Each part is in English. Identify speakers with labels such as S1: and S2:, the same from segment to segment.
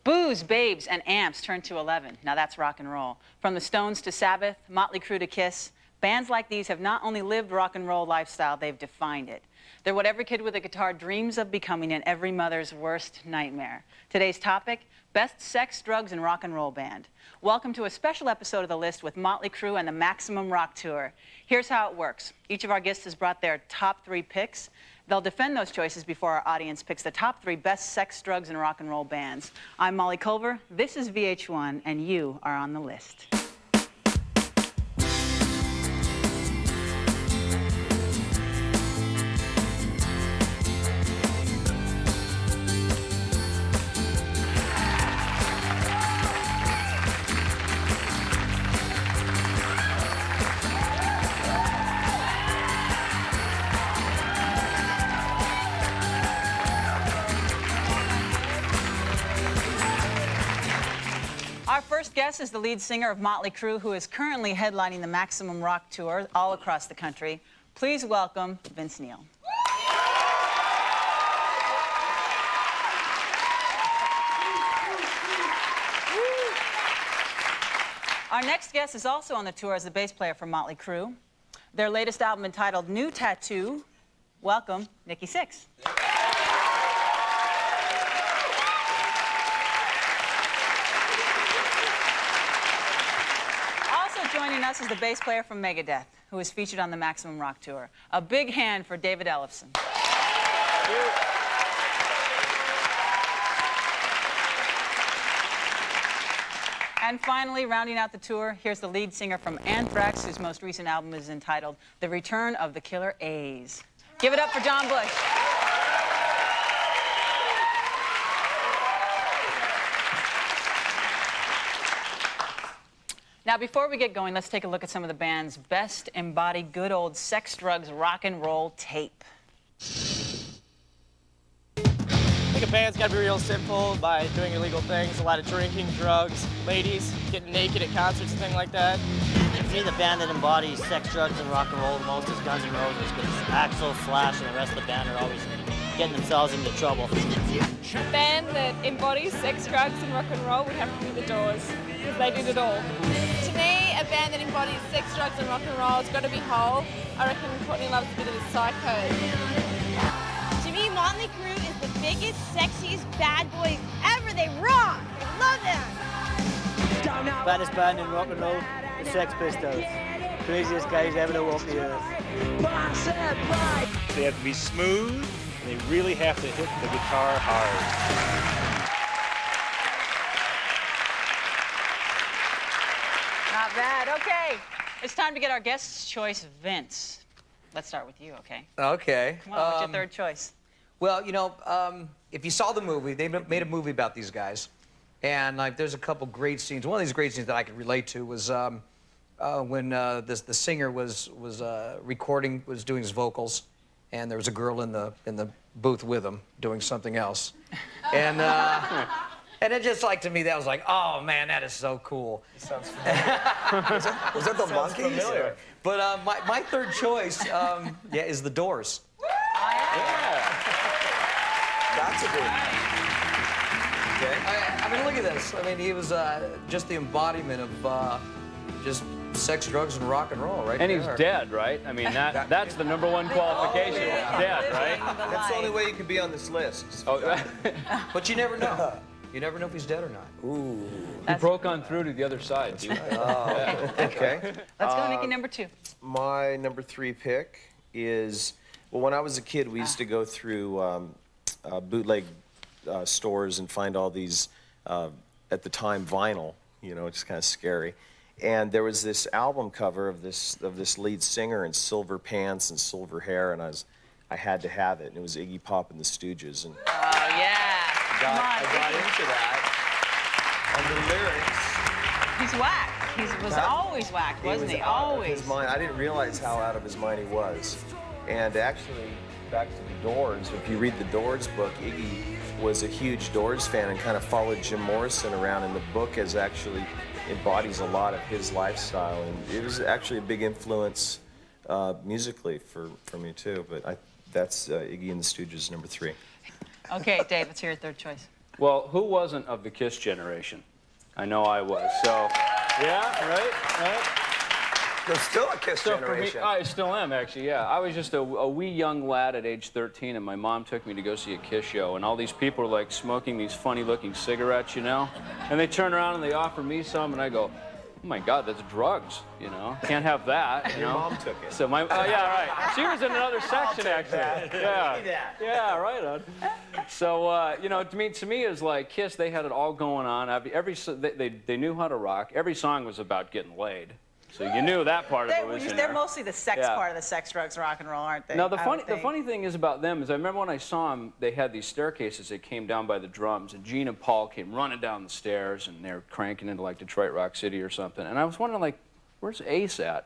S1: Booze, babes, and amps turned to 11. Now that's rock and roll. From the Stones to Sabbath, Motley Crue to Kiss, bands like these have not only lived rock and roll lifestyle, they've defined it. They're what every kid with a guitar dreams of becoming and every mother's worst nightmare. Today's topic, best sex, drugs, and rock and roll band. Welcome to a special episode of The List with Motley Crue and the Maximum Rock Tour. Here's how it works. Each of our guests has brought their top 3 picks. They'll defend those choices before our audience picks the top 3 best sex, drugs, and rock and roll bands. I'm Molly Culver, this is VH1, and you are on the list. Our first guest is the lead singer of Motley Crue, who is currently headlining the Maximum Rock Tour all across the country. Please welcome Vince Neil. Our next guest is also on the tour as the bass player for Motley Crue. Their latest album entitled New Tattoo. Welcome, Nikki Sixx. Joining us is the bass player from Megadeth, who is featured on the Maximum Rock Tour. A big hand for David Ellefson. And finally, rounding out the tour, here's the lead singer from Anthrax, whose most recent album is entitled The Return of the Killer A's. Give it up for John Bush. Now, before we get going, let's take a look at some of the band's best embodied good old sex, drugs, rock and roll tape.
S2: I think a band's got to be real simple by doing illegal things, a lot of drinking, drugs, ladies, getting naked at concerts and things like that.
S3: For me, the band that embodies sex, drugs, and rock and roll the most is Guns N' Roses, because Axl, Slash, and the rest of the band are always getting themselves into trouble.
S4: A band that embodies sex, drugs, and rock and roll would have to be The Doors, because they did it all. To me, a band that embodies sex, drugs, and rock and roll has got to be Hole. I reckon Courtney loves a bit of the psycho.
S5: To me, Motley Crue is the biggest, sexiest bad boys ever. They rock. I love them.
S3: Baddest band in rock and roll, the Sex Pistols. Craziest guys ever to walk the earth.
S6: They have to be smooth, and they really have to hit the guitar hard.
S1: Not bad. Okay, it's time to get our guest's choice, Vince. Let's start with you, okay?
S7: Okay.
S1: Come on, what's your third choice?
S7: Well, you know, if you saw the movie, they made a movie about these guys, and like, there's a couple great scenes. One of these great scenes that I could relate to was when the singer was doing his vocals, and there was a girl in the booth with him doing something else, and. And it just like, to me, that was like, oh man, that is so cool.
S8: Sounds familiar. was that the Monkees?
S7: But my third choice, is The Doors.
S8: Yeah. That's a good one.
S7: Okay. I mean, look at this. I mean, he was just the embodiment of just sex, drugs, and rock and roll, right?
S9: And he's dead, right? I mean, that's the #1 qualification.
S1: Oh, yeah.
S9: Dead, right?
S8: That's the only way you can be on this list.
S9: Oh,
S7: But you never know. You never know if he's dead or not.
S8: Ooh.
S9: He broke on through to the other side, dude.
S8: Oh, okay.
S1: Let's go, Nikki, number 2.
S8: My number 3 pick is, well, when I was a kid, we used to go through bootleg stores and find all these, at the time, vinyl. You know, it's kind of scary. And there was this album cover of this lead singer in silver pants and silver hair, and I had to have it. And it was Iggy Pop and the Stooges. And
S1: Oh, yeah.
S8: I got into that. And the lyrics.
S1: He's whacked. He was always whacked, wasn't he? Always.
S8: His mind. I didn't realize how out of his mind he was. And actually, back to the Doors, if you read the Doors book, Iggy was a huge Doors fan and kind of followed Jim Morrison around. And the book actually embodies a lot of his lifestyle. And it was actually a big influence musically for me, too. But that's Iggy and the Stooges, number 3.
S1: Okay, Dave, let's hear your third choice.
S9: Well, who wasn't of the Kiss generation? I know I was. So, yeah, right.
S10: There's still a Kiss
S9: So for me,
S10: generation.
S9: I still am, actually, yeah. I was just a wee young lad at age 13, and my mom took me to go see a Kiss show, and all these people are like smoking these funny-looking cigarettes, you know? And they turn around and they offer me some, and I go, oh my God, that's drugs, you know? Can't have that, you know?
S8: Your mom took it.
S9: So my, oh yeah, right. She was in another section, actually. Yeah. Yeah, right on. So, you know, to me, it was like Kiss, they had it all going on. They knew how to rock. Every song was about getting laid. So you knew that part of it was in
S1: They're
S9: there.
S1: mostly the sex part of the sex, drugs, rock and roll, aren't they?
S9: Now, the funny thing is about them is I remember when I saw them, they had these staircases that came down by the drums, and Gene and Paul came running down the stairs, and they're cranking into, like, Detroit Rock City or something. And I was wondering, like, where's Ace at?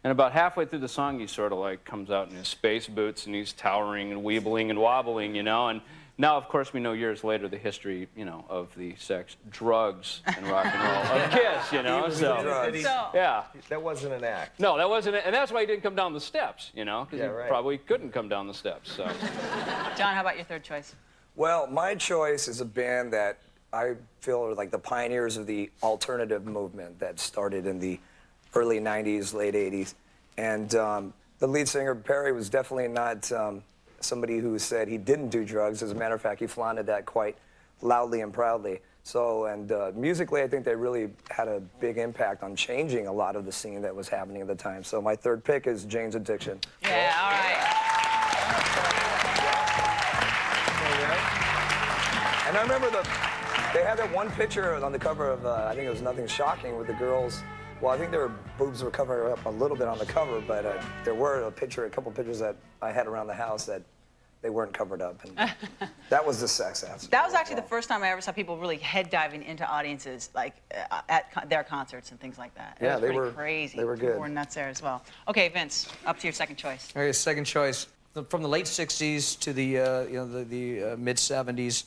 S9: And about halfway through the song, he sort of, like, comes out in his space boots, and he's towering and weebling and wobbling, you know? And now, of course, we know years later the history, you know, of the sex, drugs, and rock and roll of Kiss, you know? So, yeah.
S8: That wasn't an act.
S9: No, that wasn't it. And that's why he didn't come down the steps, you know? Because
S8: Yeah,
S9: he
S8: right.
S9: probably couldn't come down the steps, so.
S1: John, how about your third choice?
S10: Well, my choice is a band that I feel are like the pioneers of the alternative movement that started in the early 90s, late 80s. And the lead singer, Perry, was definitely not somebody who said he didn't do drugs. As a matter of fact, he flaunted that quite loudly and proudly. So, and musically, I think they really had a big impact on changing a lot of the scene that was happening at the time. So my third pick is Jane's Addiction.
S1: Yeah, all right.
S10: And I remember they had that one picture on the cover of, I think it was Nothing Shocking, with the girls. Well, I think their boobs were covered up a little bit on the cover, but there were a couple pictures that I had around the house that they weren't covered up. And that was the sex aspect.
S1: That was actually the first time I ever saw people really head diving into audiences, like at their concerts and things like that.
S10: Yeah,
S1: it was
S10: they were
S1: crazy.
S10: They were good.
S1: People were nuts there as well. Okay, Vince, up to your second choice.
S7: Okay, second choice. From the late 60s to the, the mid 70s,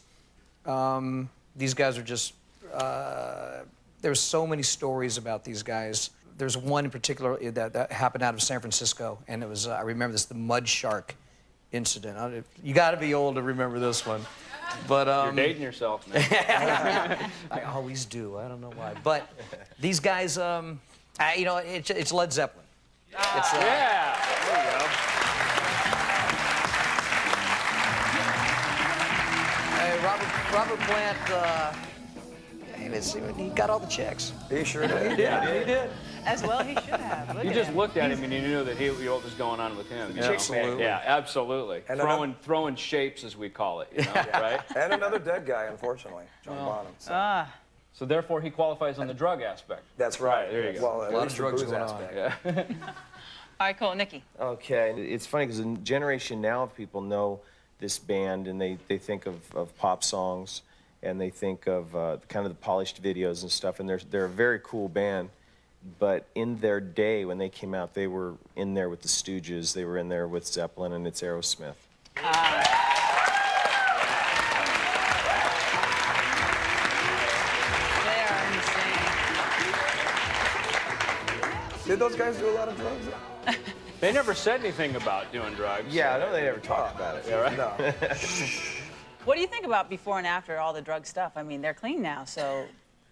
S7: these guys are just, there's so many stories about these guys. There's one in particular that happened out of San Francisco, and it was, I remember this, the Mud Shark incident. You got to be old to remember this one. But,
S9: You're dating yourself, man.
S7: I always do. I don't know why. But these guys, you know, it's Led Zeppelin. It's,
S9: Yeah, there you go.
S7: Robert Plant, he got all the chicks.
S10: He sure did.
S7: He did.
S1: As well, he should have. Look
S9: You
S1: at
S9: just
S1: him.
S9: looked at him and you knew that what was going on with him. You know?
S7: Absolutely.
S9: Yeah, absolutely.
S10: And
S9: Throwing shapes, as we call it, you know, right?
S10: And another dead guy, unfortunately, John Bonham. So.
S9: So therefore, he qualifies on the drug aspect.
S10: That's right.
S9: There you go.
S10: Well, at
S7: A lot
S10: least
S7: of drugs
S10: the booze
S7: going on.
S10: aspect.
S9: Yeah.
S1: All right, cool. Nikki.
S8: Okay, it's funny because the generation now of people know this band and they think of pop songs and they think of kind of the polished videos and stuff, and they're a very cool band. But in their day, when they came out, they were in there with the Stooges, they were in there with Zeppelin, and it's Aerosmith.
S1: They are insane.
S10: Did those guys do a lot of drugs?
S9: They never said anything about doing drugs.
S8: Yeah, I know they never talked about it.
S9: Yeah, right?
S10: No.
S1: What do you think about before and after all the drug stuff? I mean, they're clean now, so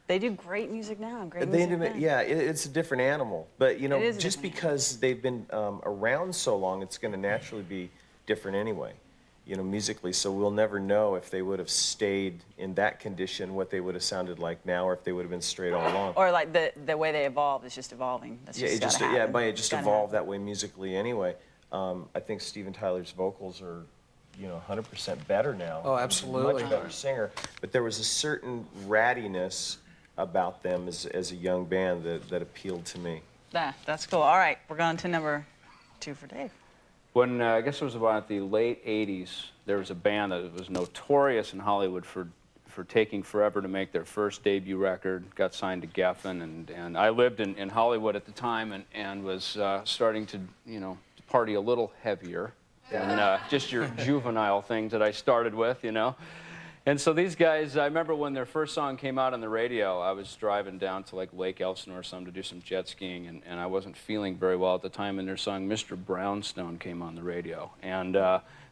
S1: they do great music now. Great music then.
S8: Yeah, it's a different animal. But, you know,
S1: It is a
S8: just
S1: different
S8: because they've been around so long, it's going to naturally be different anyway, you know, musically. So we'll never know if they would have stayed in that condition, what they would have sounded like now, or if they would have been straight all along.
S1: Or like the way they evolved is just evolving. That's
S8: Yeah,
S1: just
S8: it just
S1: gotta happen.
S8: it just
S1: Gotta
S8: evolved
S1: happen.
S8: that way musically anyway. I think Steven Tyler's vocals are, you know, 100% better now.
S7: Oh, absolutely.
S8: Much better singer. But there was a certain rattiness about them as a young band that appealed to me.
S1: Yeah, that's cool. All right, we're going to number 2 for Dave.
S9: When, I guess it was about the late 80s, there was a band that was notorious in Hollywood for taking forever to make their first debut record, got signed to Geffen, and I lived in Hollywood at the time and was starting to, you know, party a little heavier than just your juvenile things that I started with, you know. And so these guys, I remember when their first song came out on the radio, I was driving down to like Lake Elsinore or something to do some jet skiing, and I wasn't feeling very well at the time, and their song Mr. Brownstone came on the radio. And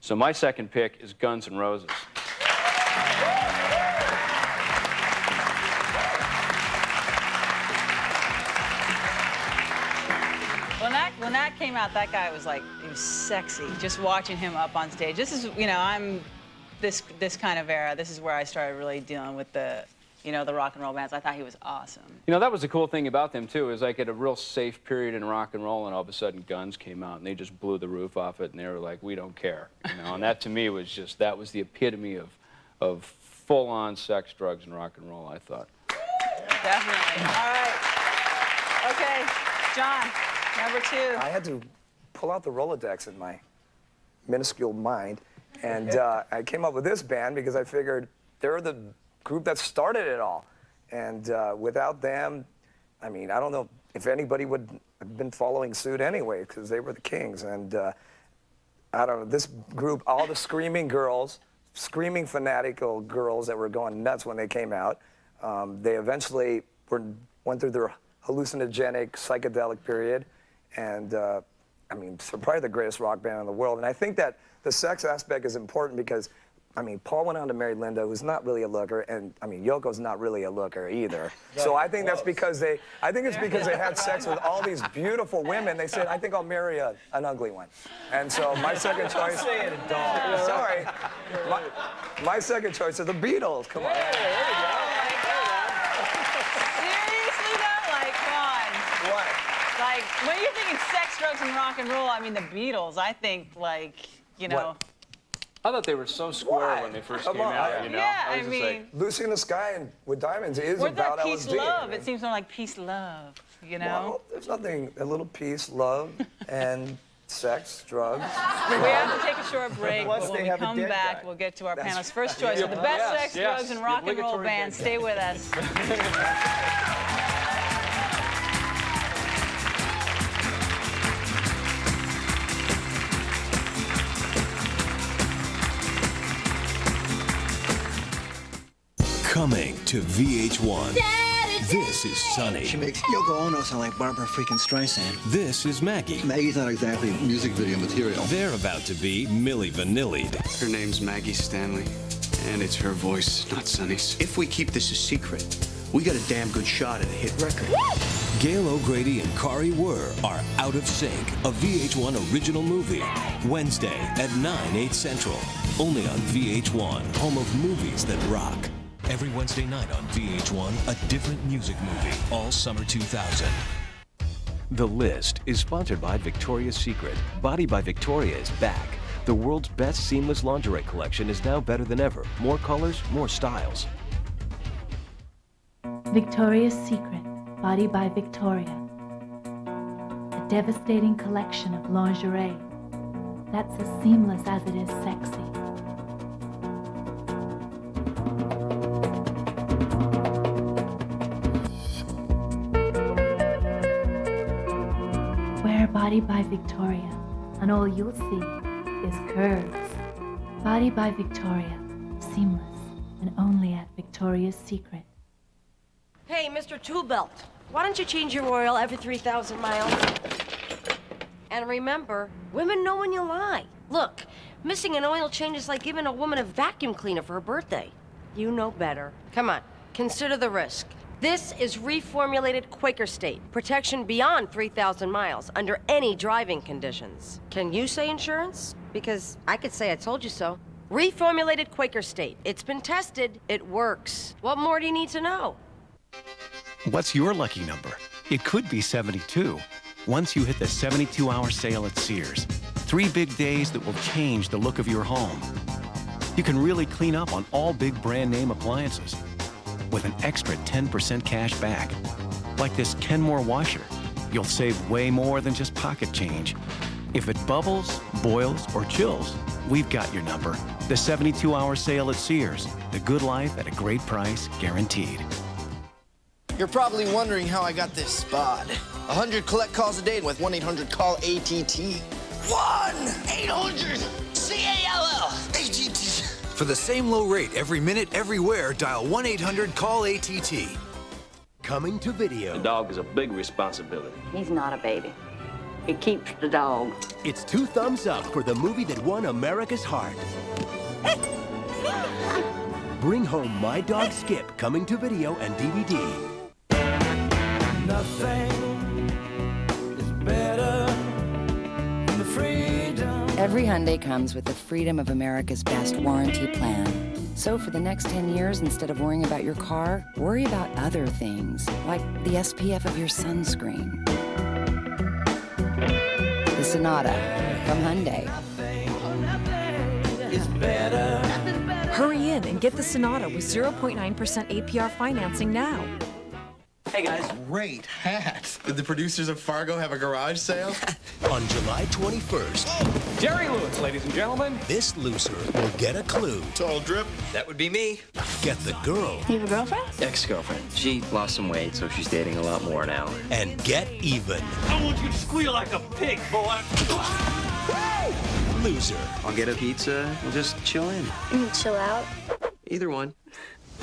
S9: so my second pick is Guns N' Roses.
S1: when that came out, that guy was like, he was sexy. Just watching him up on stage. This is, you know, I'm this kind of era. This is where I started really dealing with the, you know, the rock and roll bands. I thought he was awesome.
S9: You know, that was the cool thing about them, too, is like at a real safe period in rock and roll, and all of a sudden Guns came out, and they just blew the roof off it, and they were like, we don't care. You know, and that, to me, was just, that was the epitome of full-on sex, drugs, and rock and roll, I thought.
S1: Definitely. All right. Okay, John, number 2.
S10: I had to pull out the Rolodex in my minuscule mind, and I came up with this band because I figured they're the group that started it all. And without them, I mean, I don't know if anybody would have been following suit anyway, because they were the Kings. And I don't know, this group, all the screaming girls, screaming fanatical girls that were going nuts when they came out, they eventually went through their hallucinogenic, psychedelic period. And I mean, they're probably the greatest rock band in the world. And I think that the sex aspect is important because, I mean, Paul went on to marry Linda, who's not really a looker, and I mean, Yoko's not really a looker either. So I think that's because they had sex with all these beautiful women. They said, I think I'll marry an ugly one. And so my second choice. Sorry. My second choice is the Beatles. Come on.
S1: Seriously though, like, come on.
S10: What?
S1: Like, when you're thinking sex, drugs, and rock and roll, I mean, the Beatles, I think, like, you know.
S10: What?
S9: I thought they were so square when they first came out, you know?
S1: Yeah,
S9: I
S1: I
S9: was just
S1: mean,
S9: like,
S10: Lucy in the Sky and with Diamonds is
S1: where's
S10: about
S1: that peace,
S10: LSD.
S1: love? It seems more like peace, love, you know?
S10: Well, there's nothing, a little peace, love, and sex, drugs.
S1: We have to take a short break,
S8: Plus
S1: but when
S8: they
S1: we
S8: have a
S1: come
S8: dead
S1: back,
S8: guy.
S1: we'll get to our
S10: That's
S1: panel's first
S10: right.
S1: choice of the best sex,
S9: yes,
S1: drugs, and
S9: the
S1: rock and roll
S9: obligatory
S1: bands.
S9: dead
S1: Stay with us.
S11: Coming to VH1. This is Sunny.
S12: She makes Yoko Ono sound like Barbara freaking Streisand.
S11: This is Maggie.
S12: Maggie's not exactly music video material.
S11: They're about to be Milli Vanilli'd.
S13: Her name's Maggie Stanley, and it's her voice, not Sonny's.
S12: If we keep this a secret, we got a damn good shot at a hit record.
S11: Gail O'Grady and Kari Wurr are Out of Sync, a VH1 original movie. Wednesday at 9, 8 Central. Only on VH1, home of movies that rock. Every Wednesday night on VH1, a different music movie, all summer 2000. The List is sponsored by Victoria's Secret. Body by Victoria is back. The world's best seamless lingerie collection is now better than ever. More colors, more styles.
S14: Victoria's Secret, Body by Victoria. A devastating collection of lingerie that's as seamless as it is sexy. Wear Body by Victoria, and all you'll see is curves. Body by Victoria, seamless, and only at Victoria's Secret.
S5: Hey, Mr. Toolbelt, why don't you change your oil every 3,000 miles? And remember, women know when you lie. Look, missing an oil change is like giving a woman a vacuum cleaner for her birthday. You know better. Come on, consider the risk. This is reformulated Quaker State. Protection beyond 3,000 miles under any driving conditions. Can you say insurance? Because I could say I told you so. Reformulated Quaker State. It's been tested. It works. What more do you need to know?
S15: What's your lucky number? It could be 72. Once you hit the 72-hour sale at Sears. 3 big days that will change the look of your home. You can really clean up on all big brand name appliances with an extra 10% cash back. Like this Kenmore washer. You'll save way more than just pocket change. If it bubbles, boils, or chills, we've got your number. The 72-hour sale at Sears. The good life at a great price, guaranteed.
S16: You're probably wondering how I got this spot. 100 collect calls a day with 1-800-CALL-ATT. 1-800-CALL-ATT.
S17: For the same low rate every minute, everywhere, dial 1-800-CALL-ATT. Coming to video.
S18: The dog is a big responsibility.
S19: He's not a baby. He keeps the dog.
S20: It's 2 thumbs up for the movie that won America's heart. Bring home My Dog Skip, coming to video and DVD.
S21: Nothing is better Every Hyundai comes with the Freedom of America's Best warranty plan. So for the next 10 years, instead of worrying about your car, worry about other things, like the SPF of your sunscreen. The Sonata from Hyundai.
S22: Hurry in and get the Sonata with 0.9% APR financing now.
S23: Hey guys. Great hat. Did the producers of Fargo have a garage sale?
S20: On July 21st,
S24: Jerry Lewis, ladies and gentlemen.
S20: this loser will get a clue.
S23: Tall drip.
S24: That would be me.
S20: Get the girl
S19: You have a girlfriend?
S18: Ex-girlfriend. She lost some weight, so she's dating a lot more now.
S20: and get even.
S24: I want you to squeal like a pig, boy.
S20: Loser.
S18: I'll get a pizza. We'll just chill in.
S25: Chill out.
S18: Either one.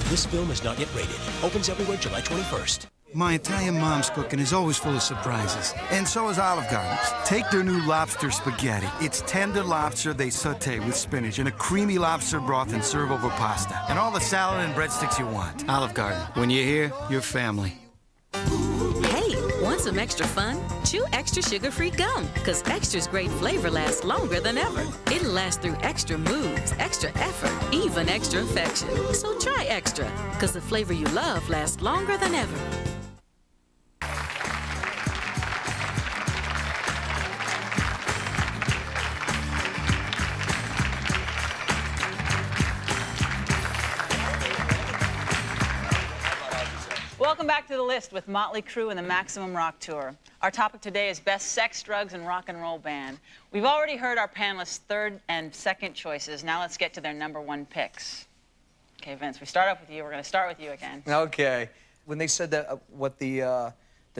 S20: This film is not yet rated. Opens everywhere July 21st.
S26: My Italian mom's cooking is always full of surprises. And so is Olive Garden's. Take their new lobster spaghetti. It's tender lobster they saute with spinach and a creamy lobster broth and serve over pasta. And all the salad and breadsticks you want. Olive Garden. When you're here, you're family.
S27: Hey, want some extra fun? Chew extra sugar-free gum, because extra's great flavor lasts longer than ever. It'll last through extra moves, extra effort, even extra affection. So try extra, because the flavor you love lasts longer than ever.
S1: Welcome back to The List with Motley Crue and the Maximum Rock Tour. Our topic today is Best Sex, Drugs, and Rock and Roll Band. We've already heard our panelists' third and second choices. Now let's get to their number one picks. Okay, Vince, we start off with you. We're going to start with you again.
S7: Okay. When they said that what the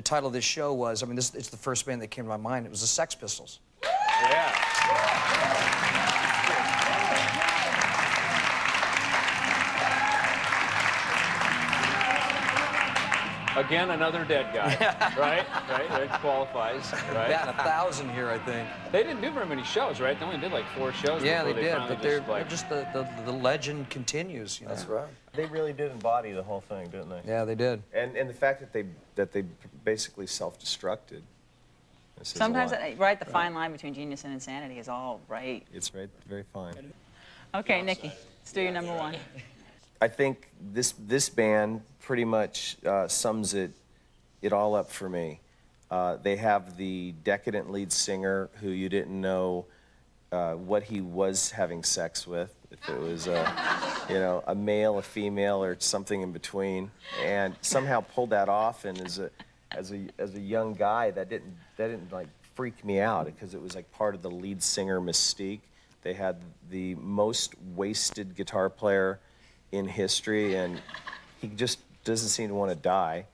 S7: title of this show was, I mean, it's the first band that came to my mind. It was the Sex Pistols.
S9: Yeah. Again, another dead guy, right? Right, that qualifies, right?
S7: Yeah, 1,000 here, I think.
S9: They didn't do very many shows, right? They only did like 4 shows.
S7: Yeah,
S9: before
S7: they did,
S9: finally
S7: but they're
S9: like...
S7: just the legend continues. You know?
S8: That's right. They really did embody the whole thing, didn't they?
S7: Yeah, they did.
S8: And the fact that they basically self-destructed.
S1: Sometimes, right, the fine line between genius and insanity is all right.
S8: It's very fine.
S1: Okay, Nikki, let's do your number one.
S8: I think this band pretty much sums it all up for me. They have the decadent lead singer who you didn't know what he was having sex with, if it was a male, a female, or something in between, and somehow pulled that off. And as a young guy, that didn't like freak me out, because it was like part of the lead singer mystique. They had the most wasted guitar player in history, and he just doesn't seem to want to die.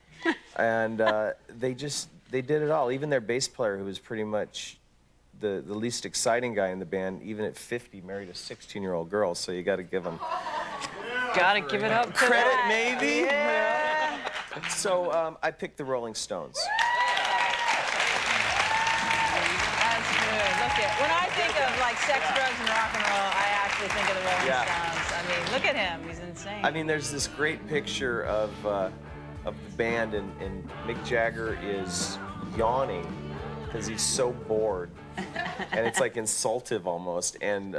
S8: And they did it all. Even their bass player, who was pretty much the least exciting guy in the band, even at 50, married a 16-year-old girl. So you got to give him
S1: give it up to
S8: credit,
S1: that.
S8: maybe.
S1: Yeah.
S8: So I picked the Rolling Stones.
S1: That's good. Look at, when I think of like sex, drugs, and rock and roll, I actually think of the Rolling Stones. I mean, look at him. He's insane.
S8: I mean, there's this great picture of the band, and Mick Jagger is yawning because he's so bored, and it's like insultive almost. And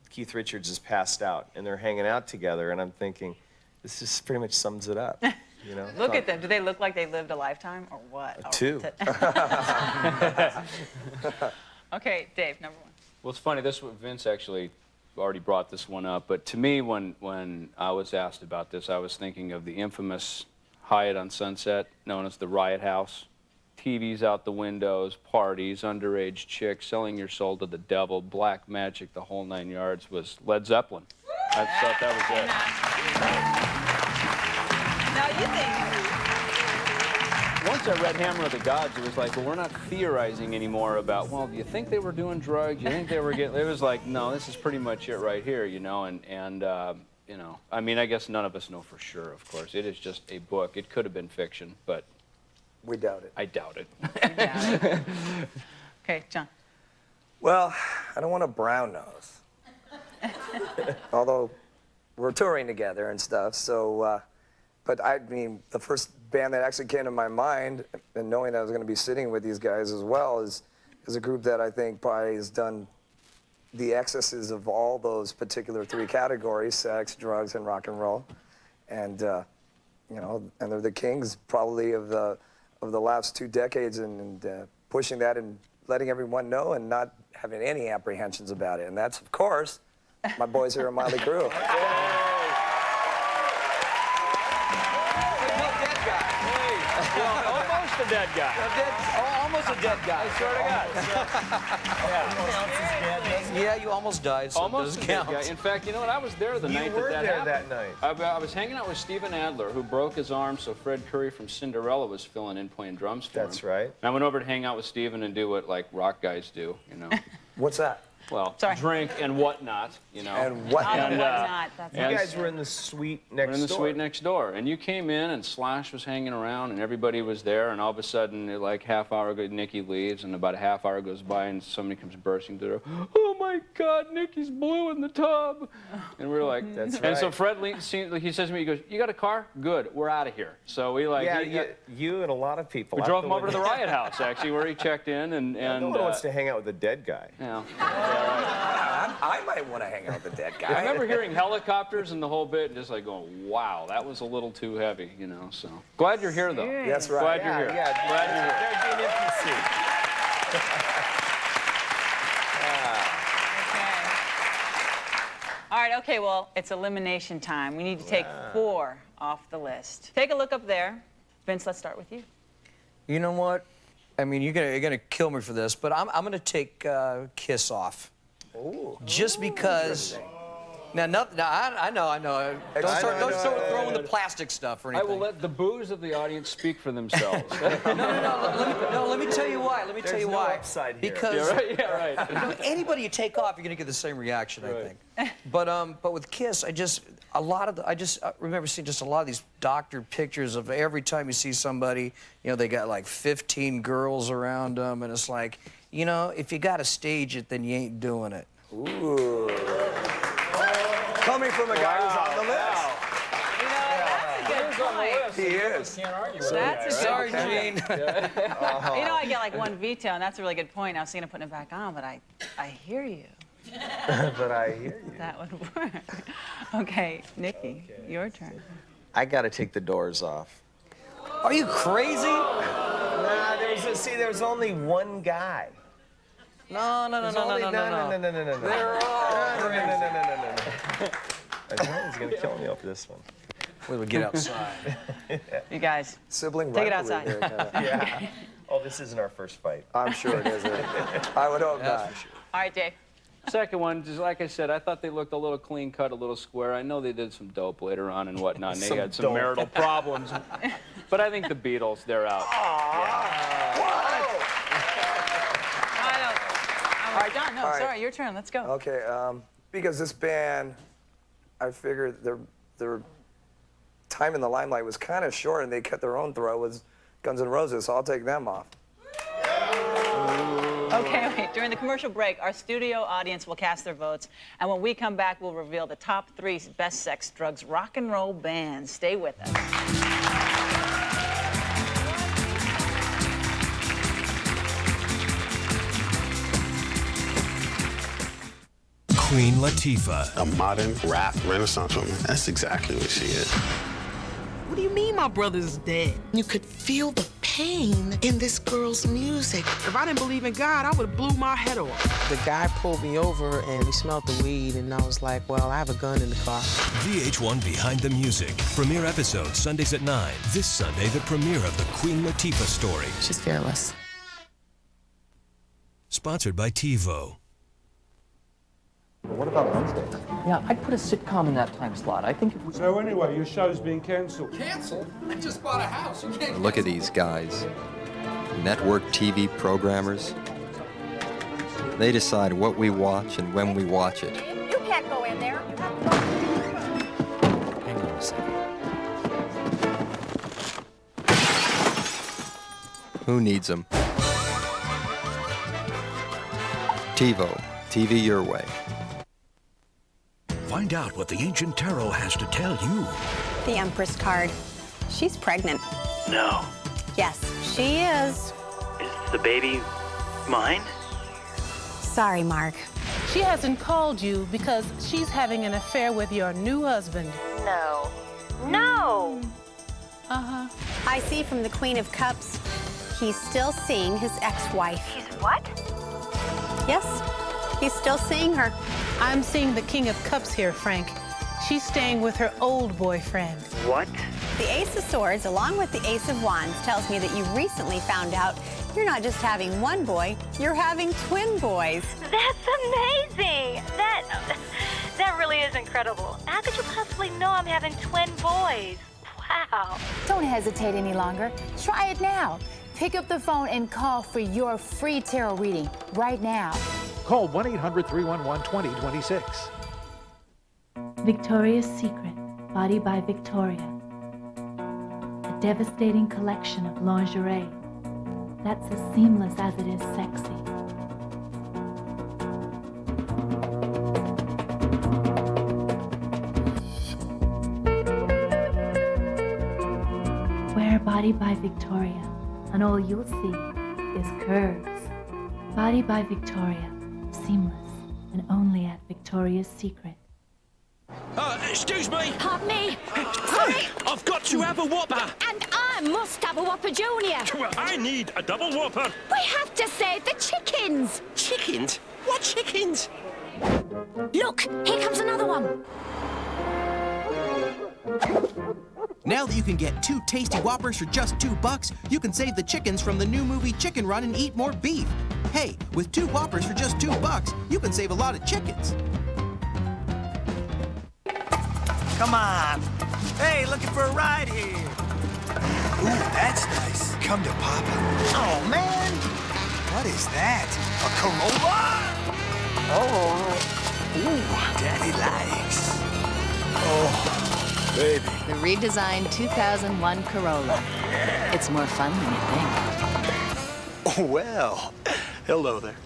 S8: Keith Richards is passed out, and they're hanging out together, and I'm thinking, this just pretty much sums it up. You know?
S1: Look at them. Do they look like they lived a lifetime or what?
S8: Two.
S1: Okay, Dave, number one.
S9: Well, it's funny. Vince actually already brought this one up, but to me, when I was asked about this, I was thinking of the infamous Hyatt on Sunset, known as the Riot House. TVs out the windows, parties, underage chicks, selling your soul to the devil, black magic, the whole 9 yards, was Led Zeppelin. I thought that was it.
S1: Now, you think...
S9: Once I read Hammer of the Gods, it was like, well, we're not theorizing anymore about, well, do you think they were doing drugs? Do you think they were getting... It was like, no, this is pretty much it right here, you know, and you know, I mean, I guess none of us know for sure, of course. It is just a book. It could have been fiction, but...
S10: We doubt it.
S9: I doubt it.
S1: Okay, John.
S10: Well, I don't want a brown nose. Although we're touring together and stuff, so, but I mean, the first band that actually came to my mind, and knowing that I was going to be sitting with these guys as well, is a group that I think probably has done the excesses of all those particular 3 categories: sex, drugs, and rock and roll. And you know, and they're the kings probably of the last 2 decades, and pushing that and letting everyone know and not having any apprehensions about it. And that's, of course, my boys here at Motley Crue.
S9: Almost a dead guy.
S7: Almost a dead guy.
S9: I swear to God.
S7: Yeah, you almost died, so
S9: Almost
S7: it
S9: a
S7: doesn't
S9: dead guy.
S7: count.
S9: In fact, you know what? I was there the night
S8: were
S9: that
S8: there
S9: happened.
S8: that night.
S9: I was hanging out with Steven Adler, who broke his arm, so Fred Curry from Cinderella was filling in playing drums for him.
S8: That's right.
S9: And I went over to hang out with Steven and do what, like, rock guys do, you know.
S10: What's that?
S9: Well, drink and whatnot, you know.
S10: And whatnot.
S9: And,
S1: Whatnot. That's
S8: You guys were in the suite next door.
S9: We're in the suite next door, and you came in, and Slash was hanging around, and everybody was there, and all of a sudden, like half hour ago, Nikki leaves, and about a half hour goes by, and somebody comes bursting through. Oh my God, Nikki's blue in the tub, and we're like,
S8: That's
S9: And so
S8: right.
S9: Fred, he says to me, he goes, "You got a car? Good, we're out of here." So we like,
S8: you and a a lot of people.
S9: we drove him over to the Riot House, actually, where he checked in, and
S8: no one wants to hang out with a dead guy.
S9: Yeah.
S10: I might want to hang out with the dead guy.
S9: I remember hearing helicopters and the whole bit, and just like going, "Wow, that was a little too heavy," you know. So glad you're here, though.
S10: That's right.
S9: Glad you're here.
S8: Yeah,
S9: Glad you're here.
S8: There'd be an empty seat.
S1: All right, okay, well, it's elimination time. We need to take 4 off the list. Take a look up there. Vince, let's start with you.
S7: You know what? I mean, you're gonna kill me for this, but I'm gonna take Kiss off.
S10: Ooh.
S7: Just because. Now, I know. Don't start throwing the plastic stuff or
S9: I
S7: anything.
S9: will let the boos of the audience speak for themselves.
S7: No, let me tell you why. Let me tell you
S8: no
S7: why.
S8: upside here.
S7: Because
S9: Yeah, right.
S7: you know, anybody you take off, you're gonna get the same reaction, I think. But with Kiss, I remember seeing just a lot of these doctored pictures of every time you see somebody, you know, they got like 15 girls around them, and it's like, you know, if you got to stage it, then you ain't doing it.
S10: Ooh. Coming from a guy who's on the list.
S1: You know, that's a good point.
S10: He is.
S1: That's a
S7: Sorry,
S1: good
S7: Gene.
S1: You know, I get like 1 veto, and that's a really good point. I was thinking of putting it back on, but I hear you.
S8: But I hear you.
S1: That would work. Okay, Nikki, your turn.
S8: I got to take the Doors off.
S7: Are you crazy?
S8: Nah, there's only one guy.
S7: No.
S8: No.
S7: They're all
S8: I know he's gonna kill me over this one.
S7: We'll get outside.
S1: You guys,
S10: Sibling
S1: take it
S10: rivalry
S1: outside.
S10: here, kinda.
S8: Yeah. Oh, this isn't our first fight.
S10: I'm sure it isn't. I would hope not.
S1: All right, Dave.
S9: Second one, just like I said, I thought they looked a little clean cut, a little square. I know they did some dope later on and whatnot, and they had some marital problems. But I think the Beatles, they're out.
S1: All right, John, no,
S10: All right.
S1: sorry, your turn. Let's go.
S10: Okay, because this band, I figured their time in the limelight was kind of short, and they cut their own throat with Guns N' Roses, so I'll take them off.
S1: Okay, wait. During the commercial break, our studio audience will cast their votes, and when we come back, we'll reveal the top 3 best sex, drugs, rock and roll bands. Stay with us.
S11: Queen Latifah.
S2: A modern rap renaissance woman. That's exactly what she is.
S3: What do you mean my brother's dead? You could feel the pain in this girl's music. If I didn't believe in God, I would have blew my head off.
S4: The guy pulled me over and he smelled the weed, and I was like, well, I have a gun in the car.
S11: VH1 Behind the Music. Premiere episode Sundays at 9. This Sunday, the premiere of the Queen Latifah story.
S4: She's fearless.
S11: Sponsored by TiVo.
S6: What about Wednesday? Yeah, I'd put a sitcom in that time slot. I think it would...
S12: So anyway, your show's being cancelled.
S6: Cancelled? I just bought a house. You can't...
S13: Look at these guys. Network TV programmers. They decide what we watch and when we watch it.
S25: You can't go in there. You have to go.
S13: Hang on a second. Who needs them? TiVo. TV your way.
S28: Find out what the ancient tarot has to tell you.
S25: The Empress card. She's pregnant.
S18: No.
S25: Yes, she is.
S18: Is the baby mine?
S25: Sorry, Mark.
S5: She hasn't called you because she's having an affair with your new husband.
S25: No. No!
S5: Uh-huh.
S14: I see from the Queen of Cups, he's still seeing his ex-wife.
S25: He's what?
S14: Yes, he's still seeing her.
S5: I'm seeing the King of Cups here, Frank. She's staying with her old boyfriend.
S25: What?
S14: The Ace of Swords, along with the Ace of Wands, tells me that you recently found out you're not just having one boy, you're having twin boys.
S25: That's amazing! That really is incredible. How could you possibly know I'm having twin boys? Wow.
S15: Don't hesitate any longer. Try it now. Pick up the phone and call for your free tarot reading right now.
S28: Call 1-800-311-2026.
S16: Victoria's Secret, Body by Victoria. A devastating collection of lingerie that's as seamless as it is sexy. Wear Body by Victoria, and all you'll see is curves. Body by Victoria, seamless, and only at Victoria's Secret.
S24: Excuse me.
S15: Pardon me.
S24: Hey, I've got to have a Whopper.
S15: And I must have a Whopper Junior.
S24: Well, I need a double Whopper.
S15: We have to save the chickens.
S24: Chickens? What chickens?
S15: Look, here comes another one.
S17: Now that you can get 2 tasty Whoppers for just $2, you can save the chickens from the new movie Chicken Run and eat more beef. Hey, with 2 Whoppers for just $2, you can save a lot of chickens.
S21: Come on. Hey, looking for a ride here. Ooh, that's nice. Come to Papa. Oh, man. What is that? A Corolla? Oh. Ooh, Daddy likes. Oh, baby.
S22: The redesigned 2001 Corolla. It's more fun than you think.
S21: Oh, well. Hello there.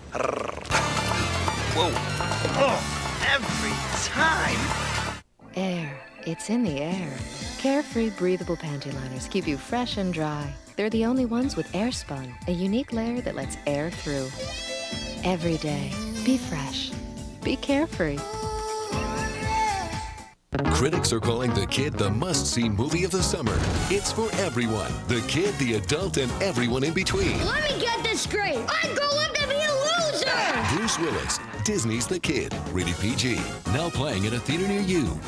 S21: Whoa. Oh, every time.
S22: Air. It's in the air. Carefree, breathable panty liners keep you fresh and dry. They're the only ones with air spun, a unique layer that lets air through. Every day, be fresh. Be carefree.
S23: Critics are calling The Kid the must-see movie of the summer. It's for everyone. The kid, the adult, and everyone in between.
S15: Let me get this straight. I grow up to be a loser.
S23: Bruce Willis, Disney's The Kid, rated PG. Now playing at a theater near you.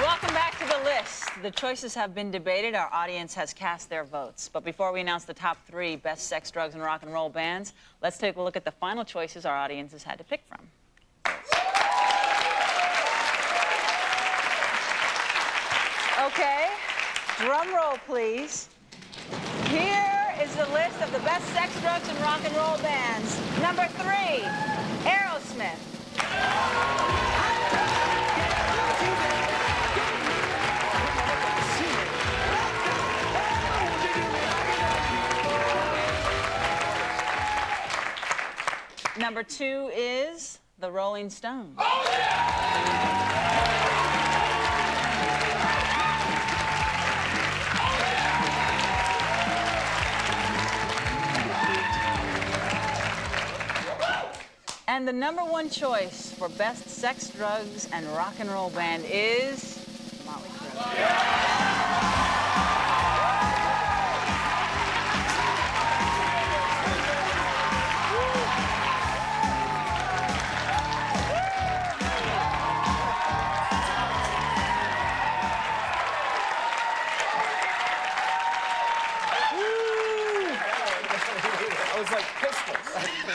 S1: Welcome back to The List. The choices have been debated. Our audience has cast their votes. But before we announce the top 3 best sex, drugs, and rock and roll bands, let's take a look at the final choices our audience has had to pick from. Okay, drum roll, please. Here is the list of the best sex, drugs, and rock and roll bands. Number 3, Aerosmith. Number 2 is the Rolling Stones. And the number 1 choice for best sex, drugs, and rock and roll band is Motley Crue.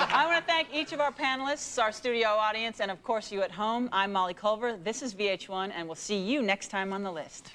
S1: I want to thank each of our panelists, our studio audience, and of course you at home. I'm Molly Culver. This is VH1, and we'll see you next time on The List.